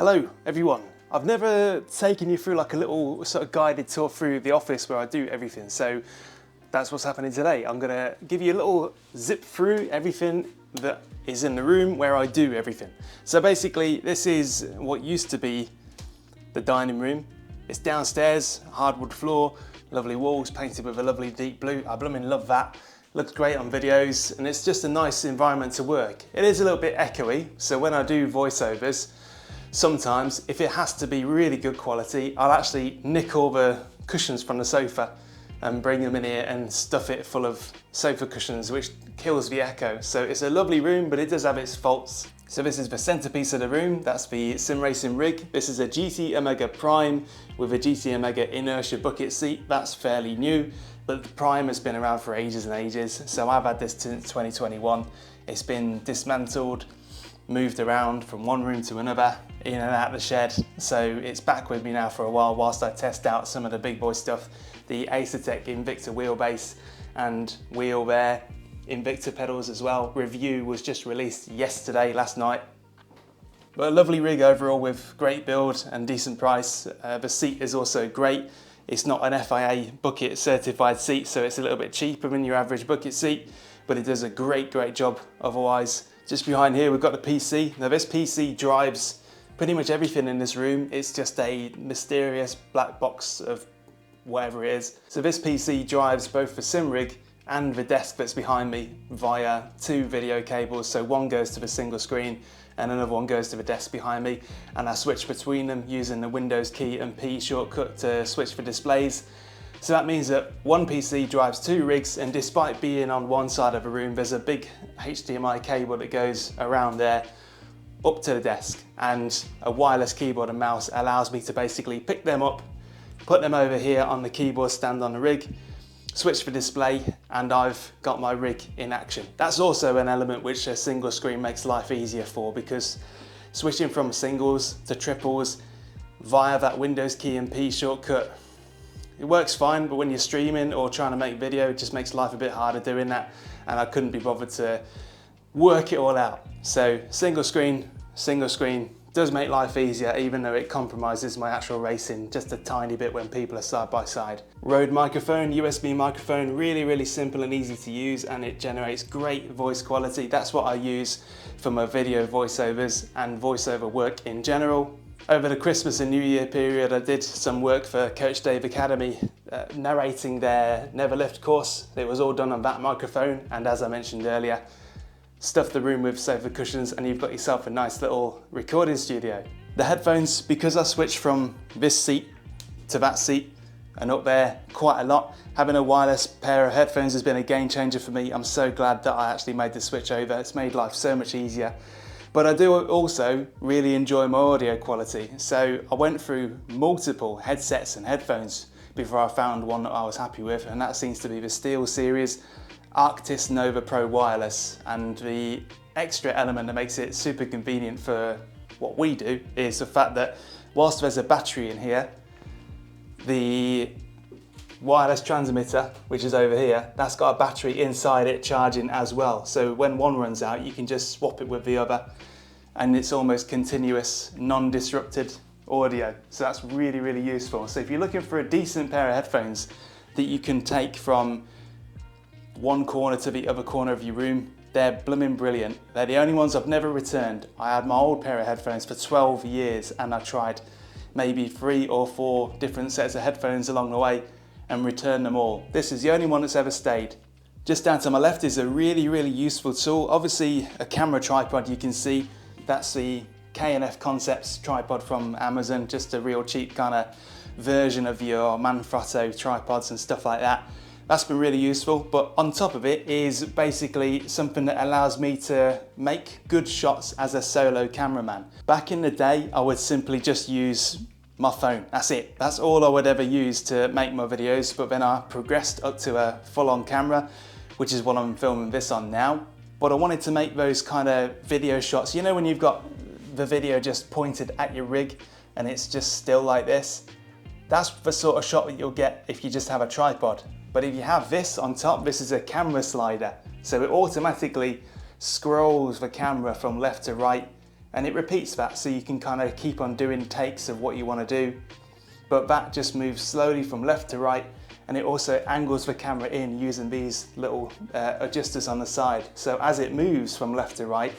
Hello everyone. I've never taken you through like a little sort of guided tour through the office where I do everything, so that's what's happening today. I'm gonna give you a little zip through everything that is in the room where I do everything. So basically this is what used to be the dining room. It's downstairs, hardwood floor, lovely walls painted with a lovely deep blue. I blooming love that. Looks great on videos and it's just a nice environment to work. It is a little bit echoey, so when I do voiceovers, sometimes if it has to be really good quality, I'll actually nick all the cushions from the sofa and bring them in here and stuff it full of sofa cushions, which kills the echo. So it's a lovely room, but it does have its faults. So this is the centerpiece of the room. That's the sim racing rig. This is a GT Omega Prime with a GT Omega inertia bucket seat. That's fairly new, but the Prime has been around for ages and ages. So I've had this since 2021. It's been dismantled, moved around from one room to another, in and out of the shed. So it's back with me now for a while whilst I test out some of the big boy stuff. The Asetek Invicta wheelbase and wheel there, Invicta pedals as well. Review was just released yesterday, last night. But a lovely rig overall with great build and decent price. The seat is also great. It's not an FIA bucket certified seat, so it's a little bit cheaper than your average bucket seat, but it does a great job otherwise. Just behind here we've got the PC. Now this PC drives pretty much everything in this room. It's just a mysterious black box of whatever it is. So this PC drives both the sim rig and the desk that's behind me via two video cables. So one goes to the single screen and another one goes to the desk behind me, and I switch between them using the Windows key and P shortcut to switch the displays. So that means that one PC drives two rigs, and despite being on one side of the room, there's a big HDMI cable that goes around there up to the desk, and a wireless keyboard and mouse allows me to basically pick them up, put them over here on the keyboard stand on the rig, switch the display, and I've got my rig in action. That's also an element which a single screen makes life easier for, because switching from singles to triples via that Windows key and P shortcut, it works fine, but when you're streaming or trying to make video, it just makes life a bit harder doing that, and I couldn't be bothered to work it all out. So single screen does make life easier, even though it compromises my actual racing just a tiny bit when people are side by side. Rode microphone, USB microphone, really simple and easy to use, and it generates great voice quality. That's what I use for my video voiceovers and voiceover work in general. Over the Christmas and New Year period, I did some work for Coach Dave Academy, narrating their Never Lift course. It was all done on that microphone, and as I mentioned earlier, stuff the room with sofa cushions and you've got yourself a nice little recording studio. The headphones, because I switched from this seat to that seat and up there quite a lot, having a wireless pair of headphones has been a game changer for me. I'm so glad that I actually made the switch over. It's made life so much easier. But I do also really enjoy my audio quality. So I went through multiple headsets and headphones before I found one that I was happy with, and that seems to be the Steel Series Arctis Nova Pro Wireless. And the extra element that makes it super convenient for what we do is the fact that whilst there's a battery in here, the wireless transmitter, which is over here, that's got a battery inside it charging as well. So when one runs out, you can just swap it with the other, and it's almost continuous, non-disrupted audio. So that's really useful. So if you're looking for a decent pair of headphones that you can take from one corner to the other corner of your room, they're blooming brilliant. They're the only ones I've never returned. I had my old pair of headphones for 12 years and I tried maybe 3 or 4 different sets of headphones along the way and returned them all. This is the only one that's ever stayed. Just down to my left is a really useful tool. Obviously a camera tripod, you can see that's the K&F Concept Tripod from Amazon, just a real cheap kind of version of your Manfrotto tripods and stuff like that. That's been really useful, but on top of it is basically something that allows me to make good shots as a solo cameraman. Back in the day, I would simply just use my phone. That's it. That's all I would ever use to make my videos, but then I progressed up to a full-on camera, which is what I'm filming this on now. But I wanted to make those kind of video shots. You know when you've got the video just pointed at your rig and it's just still like this? That's the sort of shot that you'll get if you just have a tripod. But if you have this on top, this is a camera slider. So it automatically scrolls the camera from left to right and it repeats that, so you can kind of keep on doing takes of what you want to do. But that just moves slowly from left to right, and it also angles the camera in using these little adjusters on the side. So as it moves from left to right,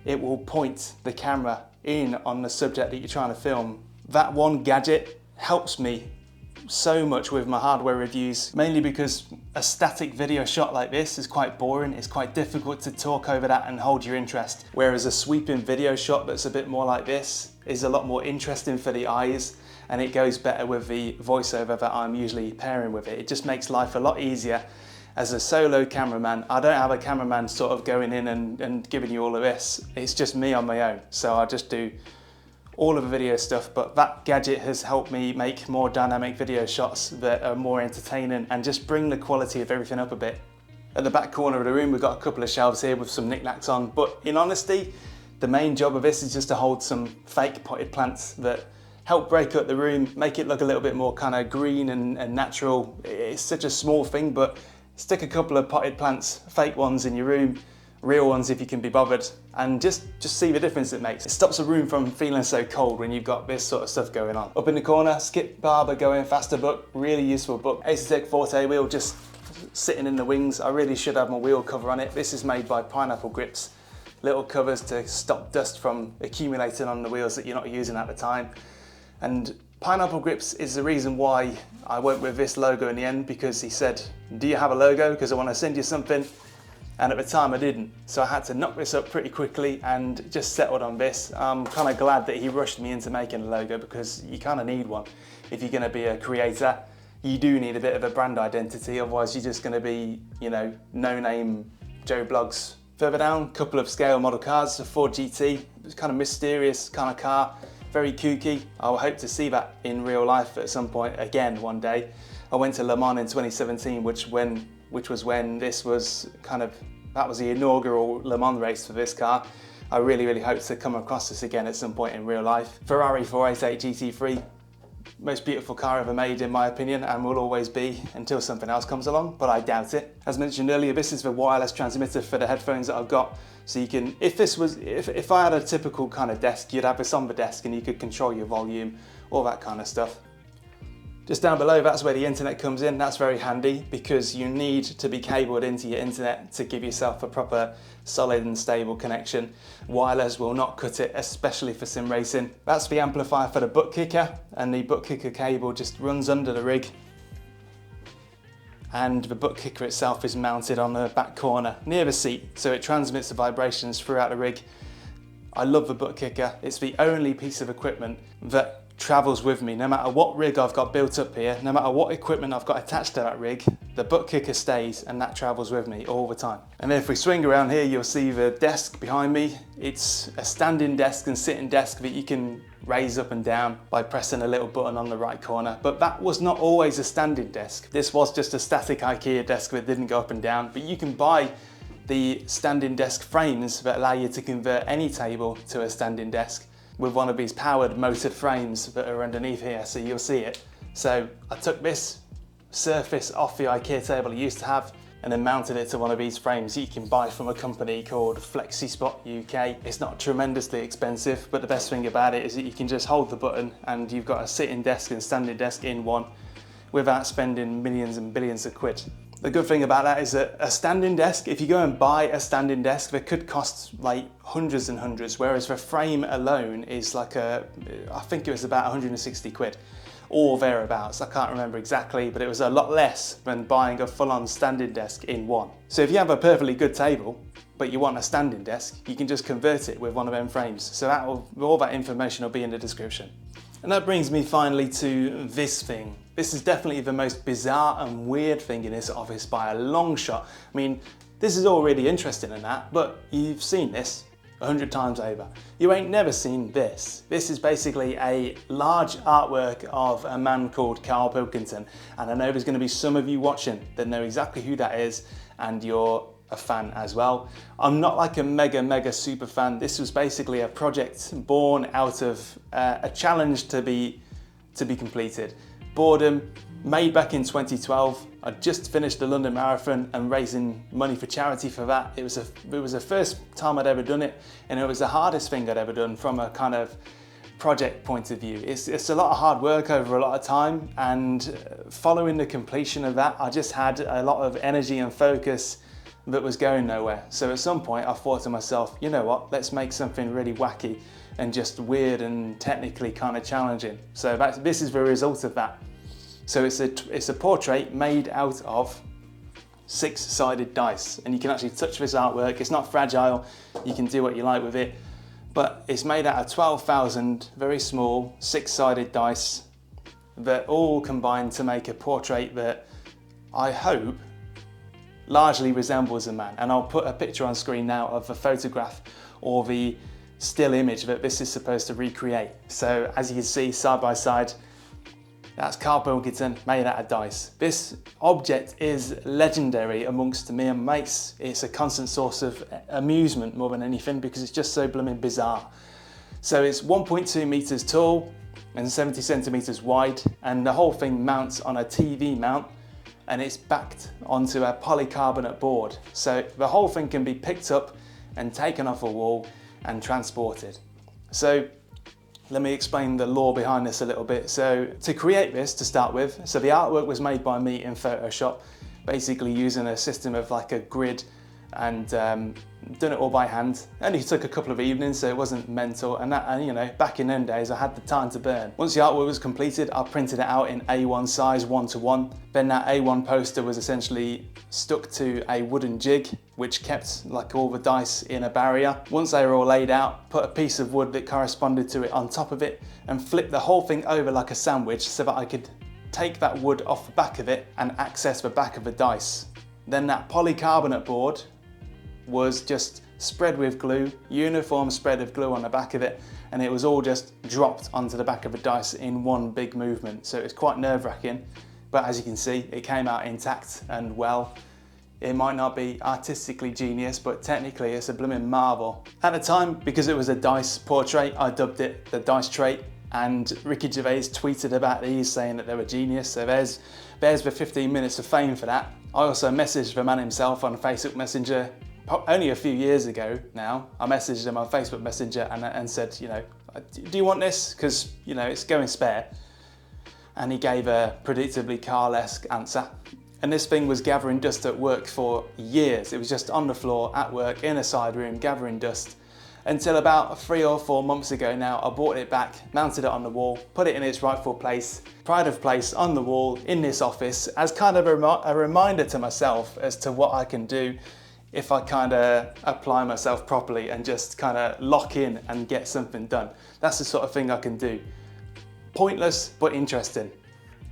it will point the camera in on the subject that you're trying to film. That one gadget helps me so much with my hardware reviews, mainly because a static video shot like this is quite boring. It's quite difficult to talk over that and hold your interest. Whereas a sweeping video shot that's a bit more like this is a lot more interesting for the eyes, and it goes better with the voiceover that I'm usually pairing with it. It just makes life a lot easier. As a solo cameraman, I don't have a cameraman sort of going in and giving you all of this. It's just me on my own. So I just do all of the video stuff, but that gadget has helped me make more dynamic video shots that are more entertaining and just bring the quality of everything up a bit. At the back corner of the room, we've got a couple of shelves here with some knickknacks on, but in honesty, the main job of this is just to hold some fake potted plants that help break up the room, make it look a little bit more kind of green and natural. It's such a small thing, but stick a couple of potted plants, fake ones in your room, real ones if you can be bothered, and just see the difference it makes. It stops the room from feeling so cold when you've got this sort of stuff going on. Up in the corner, Skip Barber Going Faster book, really useful book. Asetek Forte wheel just sitting in the wings. I really should have my wheel cover on it. This is made by Pineapple Grips. Little covers to stop dust from accumulating on the wheels that you're not using at the time. And Pineapple Grips is the reason why I went with this logo in the end, because he said, do you have a logo? Because I want to send you something. And at the time I didn't. So I had to knock this up pretty quickly and just settled on this. I'm kind of glad that he rushed me into making a logo, because you kind of need one. If you're going to be a creator, you do need a bit of a brand identity, otherwise you're just going to be, you know, no-name Joe Blogs. Further down, a couple of scale model cars, a Ford GT. It's kind of mysterious kind of car, very kooky. I hope to see that in real life at some point again one day. I went to Le Mans in 2017, which was when this was that was the inaugural Le Mans race for this car. I really hope to come across this again at some point in real life. Ferrari 488 GT3, most beautiful car ever made in my opinion, and will always be until something else comes along, but I doubt it. As mentioned earlier, this is the wireless transmitter for the headphones that I've got. So you can, if I had a typical kind of desk, you'd have this on the desk and you could control your volume, all that kind of stuff. Just down below, that's where the internet comes in. That's very handy because you need to be cabled into your internet to give yourself a proper solid and stable connection. Wireless will not cut it, especially for sim racing. That's the amplifier for the Buttkicker, and the Buttkicker cable just runs under the rig. And the Buttkicker itself is mounted on the back corner near the seat, so it transmits the vibrations throughout the rig. I love the Buttkicker. It's the only piece of equipment that travels with me. No matter what rig I've got built up here, no matter what equipment I've got attached to that rig, the Buttkicker stays and that travels with me all the time. And then if we swing around here, you'll see the desk behind me. It's a standing desk and sitting desk that you can raise up and down by pressing a little button on the right corner. But that was not always a standing desk. This was just a static IKEA desk that didn't go up and down, but you can buy the standing desk frames that allow you to convert any table to a standing desk with one of these powered motored frames that are underneath here, so you'll see it. So I took this surface off the IKEA table I used to have and then mounted it to one of these frames that you can buy from a company called Flexispot UK. It's not tremendously expensive, but the best thing about it is that you can just hold the button and you've got a sitting desk and standing desk in one without spending millions and billions of quid. The good thing about that is that a standing desk, if you go and buy a standing desk, they could cost like hundreds and hundreds, whereas the frame alone is like I think it was about 160 quid or thereabouts. I can't remember exactly, but it was a lot less than buying a full-on standing desk in one. So if you have a perfectly good table, but you want a standing desk, you can just convert it with one of them frames. So all that information will be in the description. And that brings me finally to this thing. This is definitely the most bizarre and weird thing in this office by a long shot. I mean, this is all really interesting and that, but you've seen this 100 times over. You ain't never seen this. This is basically a large artwork of a man called Karl Pilkington. And I know there's gonna be some of you watching that know exactly who that is, and you're a fan as well. I'm not like a mega super fan. This was basically a project born out of a challenge to be completed. boredom, made back in 2012. I just finished the London Marathon and raising money for charity for that. It was the first time I'd ever done it, and it was the hardest thing I'd ever done from a kind of project point of view. It's a lot of hard work over a lot of time, and following the completion of that, I just had a lot of energy and focus that was going nowhere. So at some point I thought to myself, you know what, let's make something really wacky and just weird and technically kind of challenging. So this is the result of that. So it's a portrait made out of 6-sided dice, and you can actually touch this artwork. It's not fragile, you can do what you like with it, but it's made out of 12,000 very small 6-sided dice that all combine to make a portrait that I hope largely resembles a man. And I'll put a picture on screen now of the photograph or the still image that this is supposed to recreate. So as you can see side by side, that's Karl Pilkington made out of dice. This object is legendary amongst me and mates. It's a constant source of amusement more than anything because it's just so blooming bizarre. So it's 1.2 meters tall and 70 centimeters wide, and the whole thing mounts on a TV mount, and it's backed onto a polycarbonate board. So the whole thing can be picked up and taken off a wall and transported. So let me explain the lore behind this a little bit. So to create this, to start with, so the artwork was made by me in Photoshop, basically using a system of like a grid and done it all by hand. Only took a couple of evenings, so it wasn't mental. And you know, back in them days, I had the time to burn. Once the artwork was completed, I printed it out in A1 size 1:1. Then that A1 poster was essentially stuck to a wooden jig, which kept like all the dice in a barrier. Once they were all laid out, put a piece of wood that corresponded to it on top of it and flipped the whole thing over like a sandwich so that I could take that wood off the back of it and access the back of the dice. Then that polycarbonate board was just spread with glue, uniform spread of glue on the back of it, and it was all just dropped onto the back of the dice in one big movement. So it was quite nerve-wracking, but as you can see, it came out intact and well. It might not be artistically genius, but technically it's a blooming marvel. At the time, because it was a dice portrait, I dubbed it the dice trait, and Ricky Gervais tweeted about these saying that they were genius. So there's the 15 minutes of fame for that. I also messaged the man himself on Facebook Messenger only a few years ago now. I messaged him on Facebook Messenger and said, you know, do you want this? Because, you know, it's going spare. And he gave a predictably Karl-esque answer. And this thing was gathering dust at work for years. It was just on the floor at work in a side room gathering dust, until about 3 or 4 months ago now, I brought it back, mounted it on the wall, put it in its rightful place, pride of place on the wall in this office as kind of a reminder to myself as to what I can do if I kind of apply myself properly and just kind of lock in and get something done. That's the sort of thing I can do. Pointless, but interesting.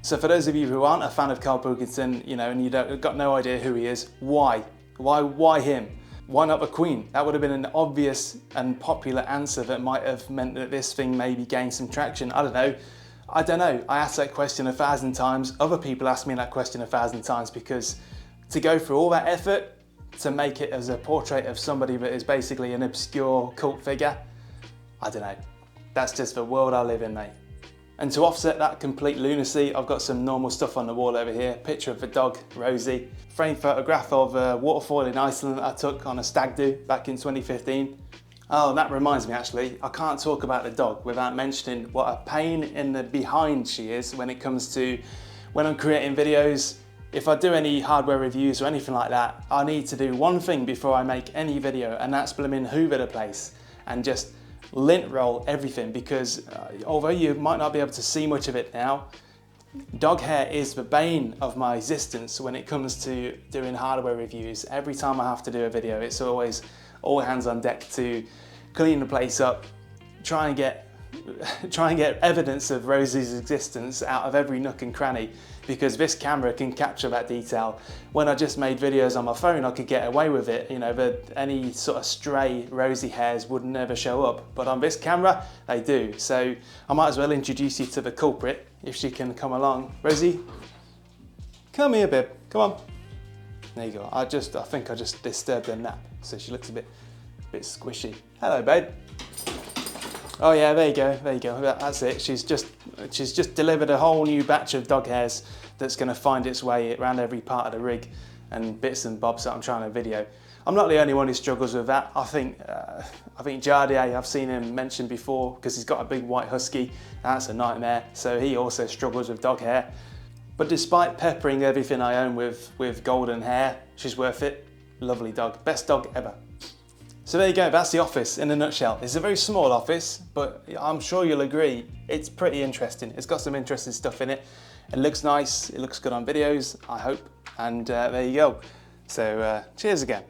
So for those of you who aren't a fan of Karl Pilkington, you know, and you've got no idea who he is, why? Why him? Why not the Queen? That would have been an obvious and popular answer that might have meant that this thing maybe gained some traction. I don't know. I asked that question 1,000 times. Other people asked me that question 1,000 times, because to go through all that effort to make it as a portrait of somebody that is basically an obscure cult figure, I don't know. That's just the world I live in, mate. And to offset that complete lunacy, I've got some normal stuff on the wall over here. Picture of the dog, Rosie. Framed photograph of a waterfall in Iceland that I took on a stag do back in 2015. Oh, that reminds me actually, I can't talk about the dog without mentioning what a pain in the behind she is when it comes to when I'm creating videos. If I do any hardware reviews or anything like that, I need to do one thing before I make any video, and that's blooming hoover the place and just lint roll everything, because although you might not be able to see much of it now, dog hair is the bane of my existence when it comes to doing hardware reviews. Every time I have to do a video, it's always all hands on deck to clean the place up, try and get evidence of Rosie's existence out of every nook and cranny, because this camera can capture that detail. When I just made videos on my phone, I could get away with it, you know, any sort of stray Rosie hairs would never show up, but on this camera they do. So I might as well introduce you to the culprit, if she can come along. Rosie, come here, babe, come on. There you go. I think I just disturbed her nap, so she looks a bit squishy. Hello, babe. Oh yeah, there you go, there you go. That's it. She's just delivered a whole new batch of dog hairs that's going to find its way around every part of the rig and bits and bobs that I'm trying to video. I'm not the only one who struggles with that. I think Jardier, I've seen him mentioned before because he's got a big white husky. That's a nightmare. So he also struggles with dog hair. But despite peppering everything I own with golden hair, she's worth it. Lovely dog, best dog ever. So there you go, that's the office in a nutshell. It's a very small office, but I'm sure you'll agree, it's pretty interesting. It's got some interesting stuff in it. It looks nice, it looks good on videos, I hope. And there you go. So cheers again.